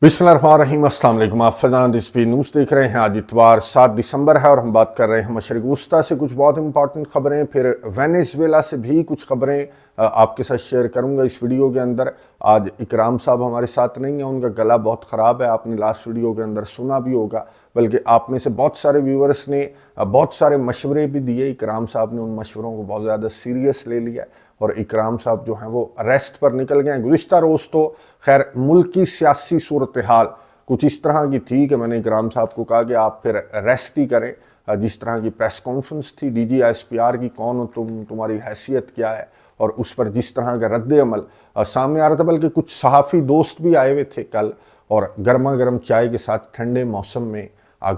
बिस्मिल्लाहिर्रहमानिर्रहीम, अस्सलाम वालेकुम। आप फैज़ान रिज़वी न्यूज़ देख रहे हैं। आज इतवार 7 दिसंबर है और हम बात कर रहे हैं मशरिक़ वुस्ता से कुछ बहुत इंपॉर्टेंट खबरें, फिर वेनेज़ुएला से भी कुछ खबरें आपके साथ शेयर करूंगा इस वीडियो के अंदर। आज इकराम साहब हमारे साथ नहीं है, उनका गला बहुत ख़राब है, आपने लास्ट वीडियो के अंदर सुना भी होगा। बल्कि आप में से बहुत सारे व्यूअर्स ने बहुत सारे मशवरे भी दिए। इकराम साहब ने उन मशवरों को बहुत ज़्यादा सीरियस ले लिया और इकराम साहब जो हैं वो अरेस्ट पर निकल गए हैं। गुज़िश्ता रोज़ तो खैर मुल्क की सियासी सूरत हाल कुछ इस तरह की थी कि मैंने इकराम साहब को कहा कि आप फिर अरेस्ट ही करें। जिस तरह की प्रेस कॉन्फ्रेंस थी DGSPR की, कौन हो तुम, तुम्हारी हैसियत क्या है, और उस पर जिस तरह का रद्द अमल सामने आ रहा था। बल्कि कुछ सहाफ़ी दोस्त भी आए हुए थे कल और गर्मा गर्म चाय के साथ ठंडे मौसम में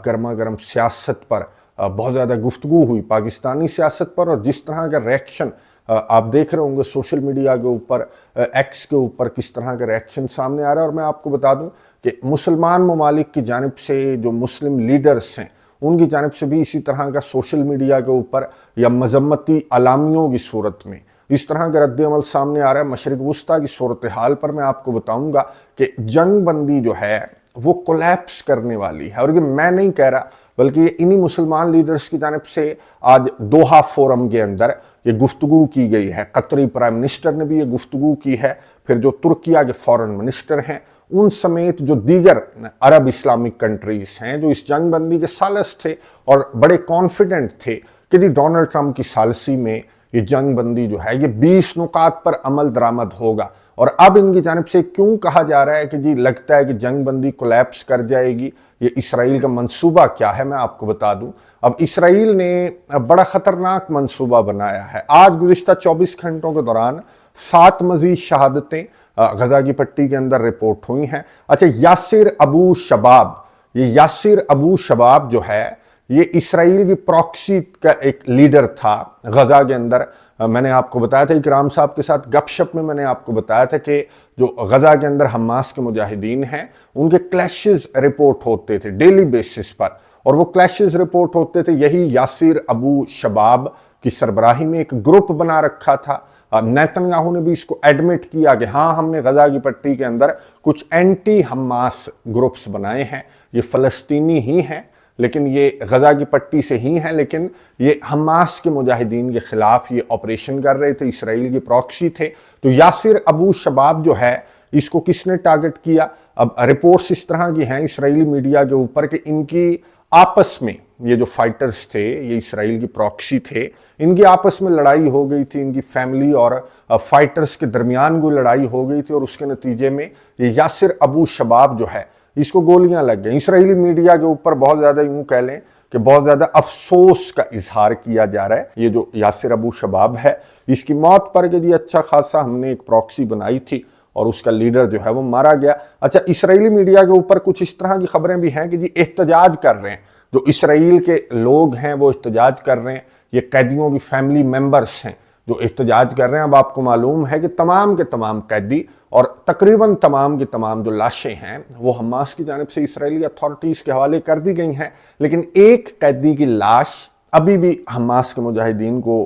गर्मा गर्म सियासत पर बहुत ज़्यादा गुफ्तगू हुई, पाकिस्तानी सियासत पर। और जिस तरह का रिएक्शन आप देख रहे होंगे सोशल मीडिया के ऊपर, एक्स के ऊपर किस तरह का रिएक्शन सामने आ रहा है। और मैं आपको बता दूं कि मुसलमान ममालिक की जानिब से जो मुस्लिम लीडर्स हैं उनकी जानिब से भी इसी तरह का सोशल मीडिया के ऊपर या मजम्मती अलामियों की सूरत में इस तरह का रद्द अमल सामने आ रहा है। मशरिक़ वुस्ता की सूरत हाल पर मैं आपको बताऊंगा कि जंग बंदी जो है वो कोलैप्स करने वाली है। और ये मैं नहीं कह रहा, बल्कि ये इन्हीं मुसलमान लीडर्स की जानिब से आज दोहा फोरम के अंदर ये गुफ्तगू की गई है। कतरी प्राइम मिनिस्टर ने भी ये गुफ्तगू की है, फिर जो तुर्किया के फॉरेन मिनिस्टर हैं उन समेत जो दीगर अरब इस्लामिक कंट्रीज हैं जो इस जंग बंदी के सालस थे और बड़े कॉन्फिडेंट थे कि जी डोनाल्ड ट्रंप की सालसी में ये जंग बंदी जो है ये 20 नुकात पर अमल दरामद होगा। और अब इनकी जानिब से क्यों कहा जा रहा है कि जी लगता है कि जंग बंदी कोलैप्स कर जाएगी, ये इसराइल का मंसूबा क्या है मैं आपको बता दूं। अब इसराइल ने बड़ा ख़तरनाक मंसूबा बनाया है। आज गुज़िश्ता 24 घंटों के दौरान 7 मज़ीद शहादतें गजा की पट्टी के अंदर रिपोर्ट हुई हैं। अच्छा, यासिर अबू शबाब, ये यासिर अबू शबाब जो है ये इसराइल की प्रॉक्सी का एक लीडर था गजा के अंदर। मैंने आपको बताया था इकराम साहब के साथ गपशप में, मैंने आपको बताया था कि जो गजा के अंदर हमास के मुजाहिदीन हैं उनके क्लैशेस रिपोर्ट होते थे डेली बेसिस पर, और वो क्लैशेस रिपोर्ट होते थे। यही यासिर अबू शबाब की सरबराही में एक ग्रुप बना रखा था। नेतन्याहू ने भी इसको एडमिट किया कि हाँ, हमने गजा की पट्टी के अंदर कुछ एंटी हमास ग्रुप्स बनाए हैं, ये फ़लस्तीनी ही हैं लेकिन ये गजा की पट्टी से ही हैं, लेकिन ये हमास के मुजाहिदीन के खिलाफ ये ऑपरेशन कर रहे थे, इसराइल के प्रॉक्सी थे। तो यासिर अबू शबाब जो है इसको किसने टारगेट किया? अब रिपोर्ट्स इस तरह की हैं इसराइली मीडिया के ऊपर कि इनकी आपस में, ये जो फाइटर्स थे, ये इसराइल की प्रॉक्सी थे, इनकी आपस में लड़ाई हो गई थी, इनकी फैमिली और फाइटर्स के दरमियान कोई लड़ाई हो गई थी और उसके नतीजे में ये यासिर अबू शबाब जो है इसको गोलियां लग गई। इसराइली मीडिया के ऊपर बहुत ज़्यादा यूं कह लें कि बहुत ज़्यादा अफसोस का इजहार किया जा रहा है। ये जो यासिर अबू शबाब है इसकी मौत पर कि जी अच्छा खासा हमने एक प्रॉक्सी बनाई थी और उसका लीडर जो है वो मारा गया। अच्छा, इसराइली मीडिया के ऊपर कुछ इस तरह की खबरें भी हैं कि जी एहतजाज कर रहे हैं, जो इसराइल के लोग हैं वो एहतजाज कर रहे हैं, ये कैदियों की फैमिली मेम्बर्स हैं जो एहतजाज कर रहे हैं। अब आपको मालूम है कि तमाम के तमाम कैदी और तकरीबन तमाम की तमाम जो लाशें हैं वो हमास की जानिब से इसराइली अथॉरिटीज़ के हवाले कर दी गई हैं, लेकिन एक कैदी की लाश अभी भी हमास के मुजाहिदीन को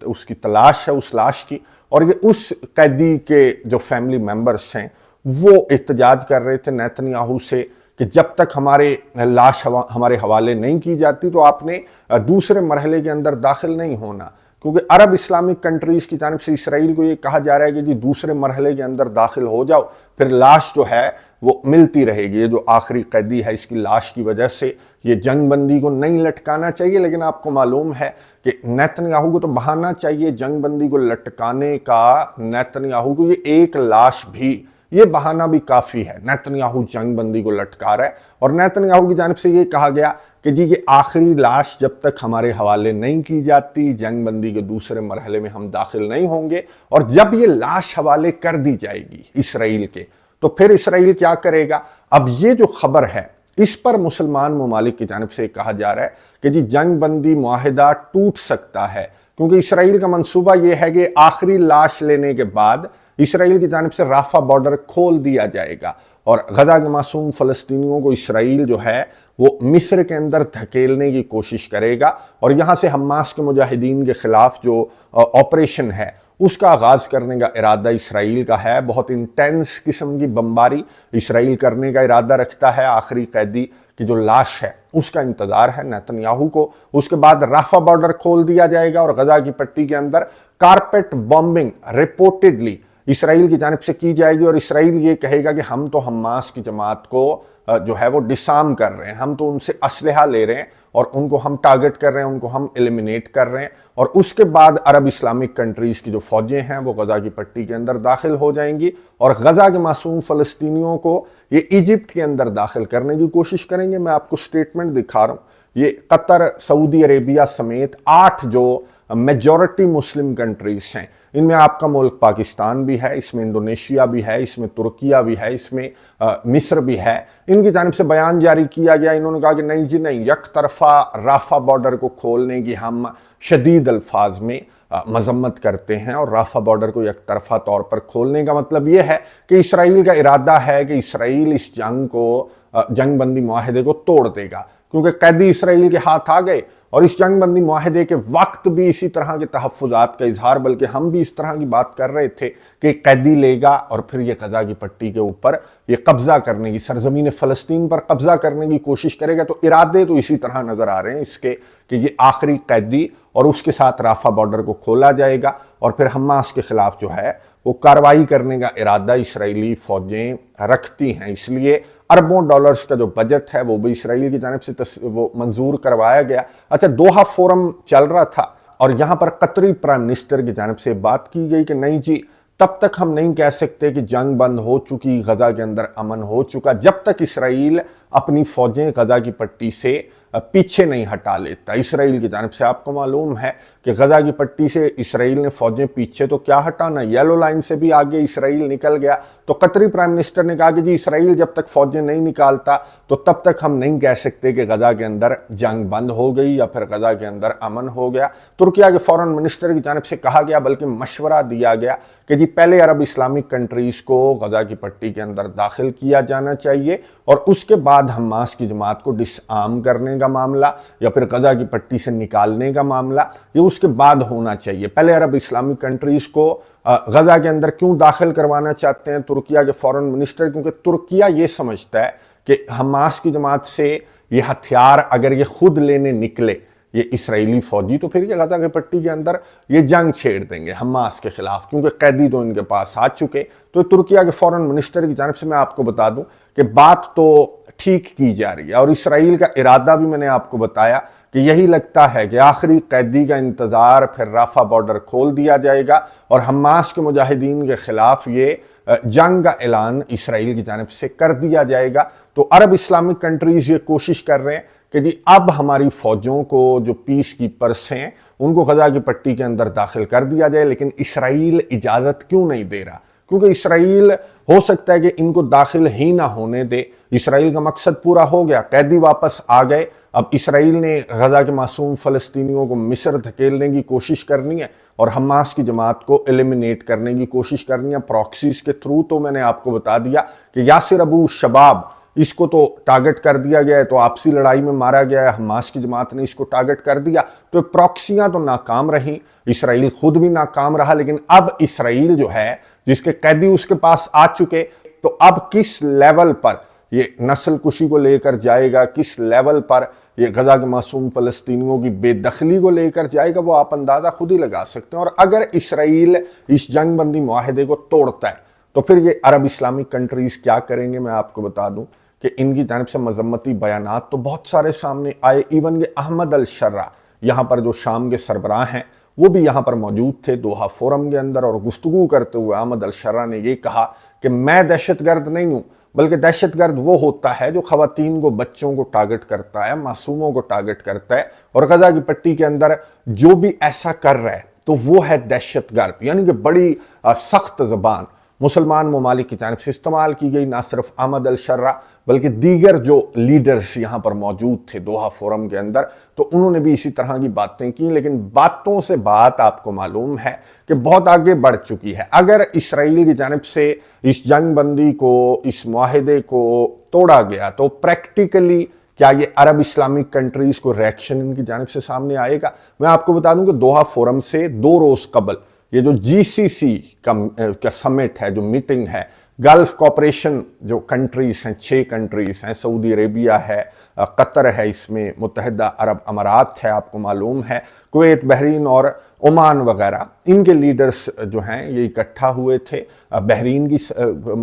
उसकी तलाश है, उस लाश की। और ये उस कैदी के जो फैमिली मेम्बर्स हैं वो एहतजाज कर रहे थे नेतन्याहू से कि जब तक हमारे लाश हमारे हवाले नहीं की जाती तो आपने दूसरे मरहले के अंदर दाखिल नहीं होना। क्योंकि अरब इस्लामिक कंट्रीज़ की जानिब से इसराइल को ये कहा जा रहा है कि जी दूसरे मरहले के अंदर दाखिल हो जाओ, फिर लाश जो है वो मिलती रहेगी। ये जो आखिरी कैदी है इसकी लाश की वजह से ये जंग बंदी को नहीं लटकाना चाहिए, लेकिन आपको मालूम है कि नेतन्याहू को तो बहाना चाहिए जंग बंदी को लटकाने का। नेतन्याहू को ये एक लाश भी, ये बहाना भी काफ़ी है। नेतन्याहू जंग बंदी को लटका रहा है और नेतन्याहू की जानिब से ये कहा गया कि जी ये आखिरी लाश जब तक हमारे हवाले नहीं की जाती जंग बंदी के दूसरे मरहले में हम दाखिल नहीं होंगे। और जब ये लाश हवाले कर दी जाएगी इसराइल के तो फिर इसराइल क्या करेगा? अब ये जो खबर है इस पर मुसलमान ममालिक की जानिब से कहा जा रहा है कि जी जंग बंदी मुआहिदा टूट सकता है, क्योंकि इसराइल का मंसूबा ये है कि आखिरी लाश लेने के बाद इसराइल की जानिब से राफा बॉर्डर खोल दिया जाएगा और गजा के मासूम फ़लस्तीनियों को इसराइल जो है वो मिस्र के अंदर धकेलने की कोशिश करेगा और यहाँ से हमास के मुजाहिदीन के खिलाफ जो ऑपरेशन है اس کا آغاز کرنے کا ارادہ اسرائیل کا ہے۔ بہت انٹینس قسم کی بمباری اسرائیل کرنے کا ارادہ رکھتا ہے۔ آخری قیدی کی جو لاش ہے اس کا انتظار ہے نیتن یاہو کو۔ اس کے بعد رافع بارڈر کھول دیا جائے گا اور غزہ کی پٹی کے اندر کارپیٹ بمبنگ رپورٹڈلی اسرائیل کی جانب سے کی جائے گی، اور اسرائیل یہ کہے گا کہ ہم تو حماس کی جماعت کو جو ہے وہ ڈسارم کر رہے ہیں، ہم تو ان سے اسلحہ لے رہے ہیں اور ان کو ہم ٹارگٹ کر رہے ہیں، ان کو ہم ایلیمینیٹ کر رہے ہیں۔ اور اس کے بعد عرب اسلامک کنٹریز کی جو فوجیں ہیں وہ غزہ کی پٹی کے اندر داخل ہو جائیں گی، اور غزہ کے معصوم فلسطینیوں کو یہ ایجپٹ کے اندر داخل کرنے کی کوشش کریں گے۔ میں آپ کو سٹیٹمنٹ دکھا رہا ہوں، یہ قطر، سعودی عربیہ سمیت 8 جو میجورٹی مسلم کنٹریز ہیں، ان میں آپ کا ملک پاکستان بھی ہے، اس میں انڈونیشیا بھی ہے، اس میں ترکیہ بھی ہے، اس میں مصر بھی ہے۔ ان کی جانب سے بیان جاری کیا گیا، انہوں نے کہا کہ نہیں جی نہیں، یک طرفہ رافع بارڈر کو کھولنے کی ہم شدید الفاظ میں مذمت کرتے ہیں، اور رافع بارڈر کو یک طرفہ طور پر کھولنے کا مطلب یہ ہے کہ اسرائیل کا ارادہ ہے کہ اسرائیل اس جنگ بندی معاہدے کو توڑ دے گا، کیونکہ قیدی اسرائیل کے ہاتھ آ گئے، اور اس جنگ بندی معاہدے کے وقت بھی اسی طرح کے تحفظات کا اظہار، بلکہ ہم بھی اس طرح کی بات کر رہے تھے کہ قیدی لے گا اور پھر یہ غزہ کی پٹی کے اوپر یہ قبضہ کرنے کی، سرزمین فلسطین پر قبضہ کرنے کی کوشش کرے گا۔ تو ارادے تو اسی طرح نظر آ رہے ہیں اس کے کہ یہ آخری قیدی اور اس کے ساتھ رافع بارڈر کو کھولا جائے گا، اور پھر حماس کے خلاف جو ہے وہ کارروائی کرنے کا ارادہ اسرائیلی فوجیں رکھتی ہیں۔ اس لیے اربوں ڈالرز کا جو بجٹ ہے وہ بھی اسرائیل کی جانب سے وہ منظور کروایا گیا۔ اچھا، دوحہ فورم چل رہا تھا اور یہاں پر قطری پرائم منسٹر کی جانب سے بات کی گئی کہ نہیں جی، تب تک ہم نہیں کہہ سکتے کہ جنگ بند ہو چکی، غزہ کے اندر امن ہو چکا، جب تک اسرائیل اپنی فوجیں غزہ کی پٹی سے پیچھے نہیں ہٹا لیتا۔ اسرائیل کی جانب سے آپ کو معلوم ہے کہ غزہ کی پٹی سے اسرائیل نے فوجیں پیچھے تو کیا ہٹانا، یلو لائن سے بھی آگے اسرائیل نکل گیا۔ تو قطری پرائم منسٹر نے کہا کہ جی اسرائیل جب تک فوجیں نہیں نکالتا تو تب تک ہم نہیں کہہ سکتے کہ غزہ کے اندر جنگ بند ہو گئی یا پھر غزہ کے اندر امن ہو گیا۔ ترکیہ کے فورن منسٹر کی جانب سے کہا گیا، بلکہ مشورہ دیا گیا کہ جی پہلے عرب اسلامک کنٹریز کو غزہ کی پٹی کے اندر داخل کیا جانا چاہیے، اور اس کے بعد حماس کی جماعت کو ڈس آرم کرنے کا معاملہ یا پھر غزہ کی پٹی سے نکالنے کا معاملہ یہ اس کے بعد ہونا چاہیے۔ پہلے عرب اسلامک کنٹریز کو غزہ کے اندر کیوں داخل کروانا چاہتے ہیں ترکیہ کے فورن منسٹر؟ کیونکہ ترکیہ یہ سمجھتا ہے کہ حماس کی جماعت سے یہ ہتھیار اگر یہ خود لینے نکلے یہ اسرائیلی فوجی، تو پھر یہ غزہ کی پٹی کے اندر یہ جنگ چھیڑ دیں گے حماس کے خلاف، کیونکہ قیدی تو ان کے پاس آ چکے۔ تو ترکیہ کے فورن منسٹر کی جانب سے میں آپ کو بتا دوں کہ بات تو ٹھیک کی جا رہی ہے، اور اسرائیل کا ارادہ بھی میں نے آپ کو بتایا کہ یہی لگتا ہے کہ آخری قیدی کا انتظار، پھر رافع بارڈر کھول دیا جائے گا اور حماس کے مجاہدین کے خلاف یہ جنگ کا اعلان اسرائیل کی جانب سے کر دیا جائے گا۔ تو عرب اسلامک کنٹریز یہ کوشش کر رہے ہیں کہ جی اب ہماری فوجوں کو جو پیس کیپرز ہیں ان کو غزہ کی پٹی کے اندر داخل کر دیا جائے، لیکن اسرائیل اجازت کیوں نہیں دے رہا؟ کیونکہ اسرائیل ہو سکتا ہے کہ ان کو داخل ہی نہ ہونے دے۔ اسرائیل کا مقصد پورا ہو گیا، قیدی واپس آ گئے، اب اسرائیل نے غزہ کے معصوم فلسطینیوں کو مصر دھکیلنے کی کوشش کرنی ہے اور حماس کی جماعت کو ایلیمینیٹ کرنے کی کوشش کرنی ہے پراکسیز کے تھرو۔ تو میں نے آپ کو بتا دیا کہ یاسر ابو شباب اس کو تو ٹارگٹ کر دیا گیا ہے، تو آپسی لڑائی میں مارا گیا ہے، حماس کی جماعت نے اس کو ٹارگٹ کر دیا، تو پراکسیاں تو ناکام رہیں، اسرائیل خود بھی ناکام رہا۔ لیکن اب اسرائیل جو ہے جس کے قیدی اس کے پاس آ چکے، تو اب کس لیول پر یہ نسل کشی کو لے کر جائے گا، کس لیول پر یہ غزہ کے معصوم فلسطینیوں کی بے دخلی کو لے کر جائے گا، وہ آپ اندازہ خود ہی لگا سکتے ہیں۔ اور اگر اسرائیل اس جنگ بندی معاہدے کو توڑتا ہے تو پھر یہ عرب اسلامک کنٹریز کیا کریں گے؟ میں آپ کو بتا دوں کہ ان کی جانب سے مذمتی بیانات تو بہت سارے سامنے آئے، ایون کہ احمد الشرع یہاں پر جو شام کے سربراہ ہیں وہ بھی یہاں پر موجود تھے دوحہ فورم کے اندر، اور گفتگو کرتے ہوئے احمد الشرع نے یہ کہا کہ میں دہشت گرد نہیں ہوں، بلکہ دہشت گرد وہ ہوتا ہے جو خواتین کو، بچوں کو ٹارگٹ کرتا ہے، معصوموں کو ٹارگٹ کرتا ہے، اور غزہ کی پٹی کے اندر جو بھی ایسا کر رہا ہے تو وہ ہے دہشت گرد۔ یعنی کہ بڑی سخت زبان مسلمان ممالک کی جانب سے استعمال کی گئی، نہ صرف احمد الشرع بلکہ دیگر جو لیڈرز یہاں پر موجود تھے دوحہ فورم کے اندر، تو انہوں نے بھی اسی طرح کی باتیں کی۔ لیکن باتوں سے بات آپ کو معلوم ہے کہ بہت آگے بڑھ چکی ہے۔ اگر اسرائیل کی جانب سے اس جنگ بندی کو، اس معاہدے کو توڑا گیا تو پریکٹیکلی کیا یہ عرب اسلامک کنٹریز کو ریاکشن ان کی جانب سے سامنے آئے گا؟ میں آپ کو بتا دوں کہ دوحہ فورم سے 2 روز قبل ये जो GCC का समिट है, जो मीटिंग है, गल्फ कॉपरेशन जो कंट्रीज हैं, 6 कंट्रीज हैं, सऊदी अरेबिया है, कतर है, इसमें मुत्तहिदा अरब अमारात है, आपको मालूम है, कुवैत, बहरीन और ओमान वगैरह, इनके लीडर्स जो हैं ये इकट्ठा हुए थे, बहरीन की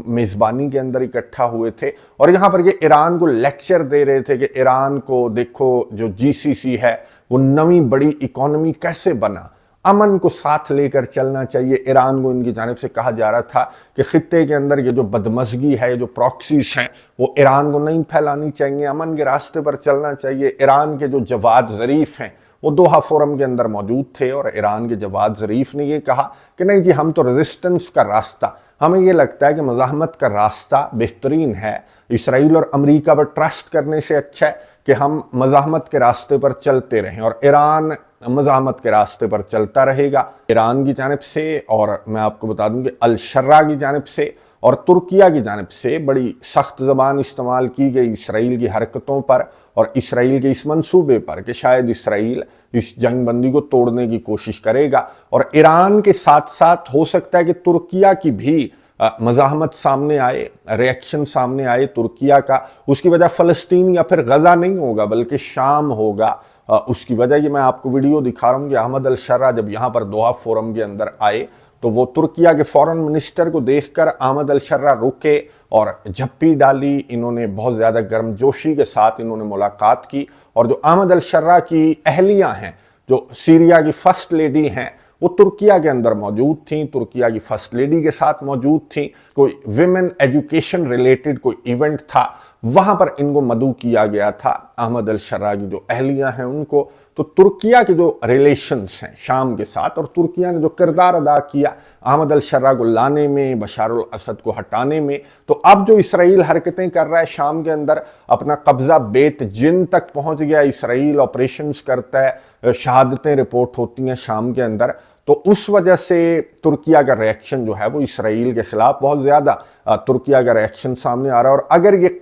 मेज़बानी के अंदर इकट्ठा हुए थे, और यहाँ पर ये ईरान को लेक्चर दे रहे थे कि ईरान को देखो जो GCC है वो नवी बड़ी इकोनॉमी कैसे बना, अमन को साथ लेकर चलना चाहिए। ईरान को इनकी जानिब से कहा जा रहा था कि खित्ते के अंदर ये जो बदमज़गी है, ये जो प्रॉक्सीज हैं, वो ईरान को नहीं फैलानी चाहिए, अमन के रास्ते पर चलना चाहिए। ईरान के जो जवाद ज़रीफ हैं वो दोहा फोरम के अंदर मौजूद थे, और ईरान के जवाद ज़रीफ ने ये कहा कि नहीं जी, हम तो रेजिस्टेंस का रास्ता, हमें ये लगता है कि मज़ाहमत का रास्ता बेहतरीन है, इसराइल और अमेरिका पर ट्रस्ट करने से अच्छा है कि हम मज़ाहमत के रास्ते पर चलते रहें, और ईरान मज़ाहमत के रास्ते पर चलता रहेगा। ईरान की जानिब से, और मैं आपको बता दूं कि अल-शर्रा की जानिब से और तुर्किया की जानिब से बड़ी सख्त ज़बान इस्तेमाल की गई इसराइल की हरकतों पर और इसराइल के इस मंसूबे पर कि शायद इसराइल इस जंग बंदी को तोड़ने की कोशिश करेगा। और ईरान के साथ साथ हो सकता है कि तुर्किया की भी मज़ाहमत सामने आए, रिएक्शन सामने आए तुर्किया का। उसकी वजह फ़लस्तीन या फिर गज़ा नहीं होगा बल्कि शाम होगा। उसकी वजह ये मैं आपको वीडियो दिखा रहा हूँ कि अहमद अल-शर्रा जब यहाँ पर दोहा फोरम के अंदर आए तो वो तुर्किया के फॉरेन मिनिस्टर को देखकर अहमद अल-शर्रा रुके और झप्पी डाली। इन्होंने बहुत ज़्यादा गर्मजोशी के साथ इन्होंने मुलाकात की, और जो अहमद अल-शर्रा की अहलियाँ हैं, जो सीरिया की फ़र्स्ट लेडी हैं, वो तुर्किया के अंदर मौजूद थी, तुर्किया की फर्स्ट लेडी के साथ मौजूद थी। कोई विमेन एजुकेशन रिलेटेड कोई इवेंट था, वहां पर इनको मदऊ किया गया था, अहमद अल-शर्रा की जो अहलियां हैं उनको। तो तुर्किया के जो रिलेशंस हैं शाम के साथ, और तुर्किया ने जो किरदार अदा किया अहमद अल-शर्रा को लाने में, बशार अल-असद को हटाने में, तो अब जो इसराइल हरकतें कर रहा है शाम के अंदर, अपना कब्जा बेत जिन तक पहुंच गया, इसराइल ऑपरेशंस करता है, शहादतें रिपोर्ट होती हैं शाम के अंदर, तो उस वजह से तुर्किया का रिएक्शन जो है वो इसराइल के खिलाफ बहुत ज़्यादा तुर्किया का रिएक्शन सामने आ रहा है। और अगर ये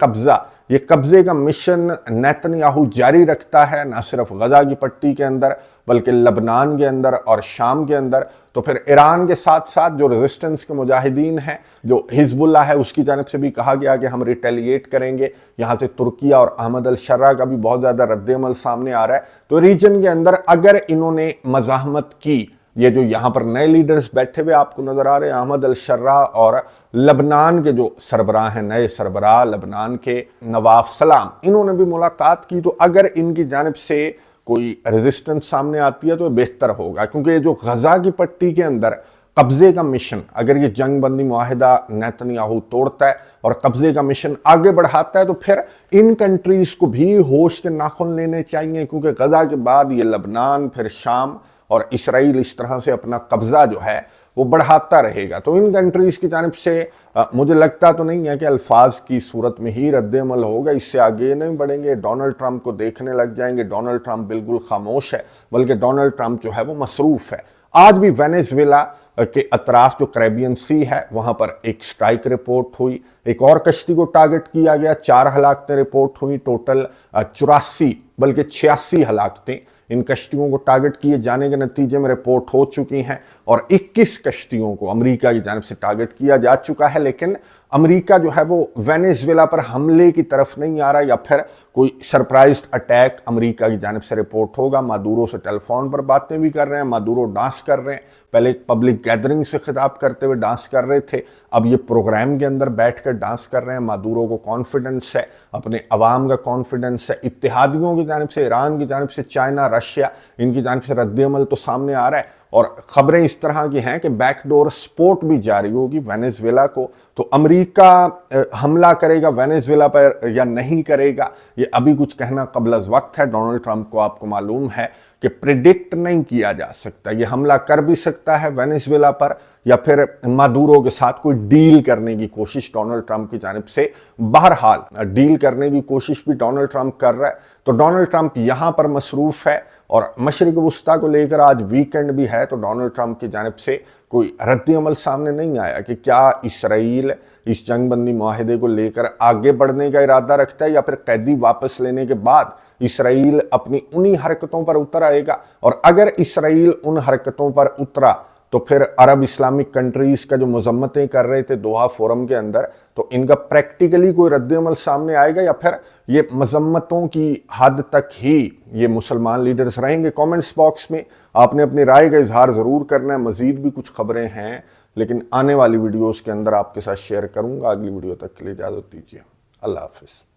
कब्जे का मिशन नेतन्याहू जारी रखता है, ना सिर्फ गजा की पट्टी के अंदर बल्कि लबनान के अंदर और शाम के अंदर, तो फिर ईरान के साथ साथ जो रेजिस्टेंस के मुजाहिदीन हैं, जो हिजबुल्लाह है, उसकी जानिब से भी कहा गया कि हम रिटेलिएट करेंगे। यहाँ से तुर्किया और अहमद अल-शर्रा का भी बहुत ज़्यादा रद्द-ए-अमल सामने आ रहा है। तो रीजन के अंदर अगर इन्होंने मज़ाहमत की, ये जो यहाँ पर नए लीडर्स बैठे हुए आपको नजर आ रहे हैं, अहमद अल-शर्रा और लबनान के जो सरबराह हैं, नए सरबराह लबनान के नवाफ सलाम, इन्होंने भी मुलाकात की। तो अगर इनकी जानिब से कोई रेजिस्टेंस सामने आती है तो बेहतर होगा, क्योंकि ये जो गजा की पट्टी के अंदर कब्जे का मिशन, अगर ये जंग बंदी मुआहिदा नेतन्याहू तोड़ता है और कब्जे का मिशन आगे बढ़ाता है, तो फिर इन कंट्रीज को भी होश के नाखुन लेने चाहिए, क्योंकि गजा के बाद ये लबनान, फिर शाम और इसराइल इस तरह से अपना कब्जा जो है वो बढ़ाता रहेगा। तो इन कंट्रीज की जानिब से मुझे लगता तो नहीं है कि अल्फाज की सूरत में ही रद्द-ए-अमल होगा, इससे आगे नहीं बढ़ेंगे। डोनाल्ड ट्रंप को देखने लग जाएंगे। डोनाल्ड ट्रंप बिल्कुल खामोश है, बल्कि डोनाल्ड ट्रंप जो है वो मसरूफ है। आज भी वेनेजुएला के अतराफ जो कैरेबियन सी है वहां पर एक स्ट्राइक रिपोर्ट हुई, एक और कश्ती को टारगेट किया गया, 4 हलाकतें रिपोर्ट हुई, टोटल 84 बल्कि 86 हलाकतें इन कश्तियों को टारगेट किए जाने के नतीजे में रिपोर्ट हो चुकी हैं, और 21 कश्तियों को अमेरिका की जानिब से टारगेट किया जा चुका है। लेकिन अमेरिका जो है वो वेनेजुएला पर हमले की तरफ नहीं आ रहा, या फिर कोई सरप्राइज्ड अटैक अमेरिका की जानिब से रिपोर्ट होगा। मादुरो से टेलीफोन पर बातें भी कर रहे हैं, मादुरो डांस कर रहे हैं, पहले एक पब्लिक गैदरिंग से खिताब करते हुए डांस कर रहे थे, अब ये प्रोग्राम के अंदर बैठकर डांस कर रहे हैं। मादुरो को कॉन्फिडेंस है, अपने अवाम का कॉन्फिडेंस है, इत्तेहादियों की जानिब से, ईरान की जानिब से, चाइना, रशिया, इनकी जानिब से रद्द-ए-अमल तो सामने आ रहा है। और खबरें इस तरह की हैं कि बैकडोर सपोर्ट भी जारी होगी वेनेजुएला को। तो अमेरिका हमला करेगा वेनेजुएला पर या नहीं करेगा, ये अभी कुछ कहना क़ब्ल वक्त है। डोनाल्ड ट्रंप को आपको मालूम है कि प्रिडिक्ट नहीं किया जा सकता, ये हमला कर भी सकता है वेनेजुएला पर, या फिर मादुरो के साथ कोई डील करने की कोशिश डोनाल्ड ट्रंप की जानिब से। बहरहाल डील करने की कोशिश भी डोनाल्ड ट्रंप कर रहा है। तो डोनाल्ड ट्रंप यहाँ पर मसरूफ़ है, और मशरिक़ वुस्ता को लेकर आज वीकेंड भी है, तो डोनाल्ड ट्रंप की जानिब से कोई रद्द-ए-अमल सामने नहीं आया कि क्या इसराइल इस जंग बंदी मुआहिदे को लेकर आगे बढ़ने का इरादा रखता है, या फिर कैदी वापस लेने के बाद इसराइल अपनी उन्हीं हरकतों पर उतर आएगा। और अगर इसराइल उन हरकतों पर उतरा تو پھر عرب اسلامک کنٹریز کا جو مذمتیں کر رہے تھے دوحہ فورم کے اندر، تو ان کا پریکٹیکلی کوئی رد عمل سامنے آئے گا یا پھر یہ مذمتوں کی حد تک ہی یہ مسلمان لیڈرز رہیں گے؟ کومنٹس باکس میں آپ نے اپنی رائے کا اظہار ضرور کرنا ہے۔ مزید بھی کچھ خبریں ہیں لیکن آنے والی ویڈیوز کے اندر آپ کے ساتھ شیئر کروں گا۔ اگلی ویڈیو تک کے لیے اجازت دیجیے، اللہ حافظ۔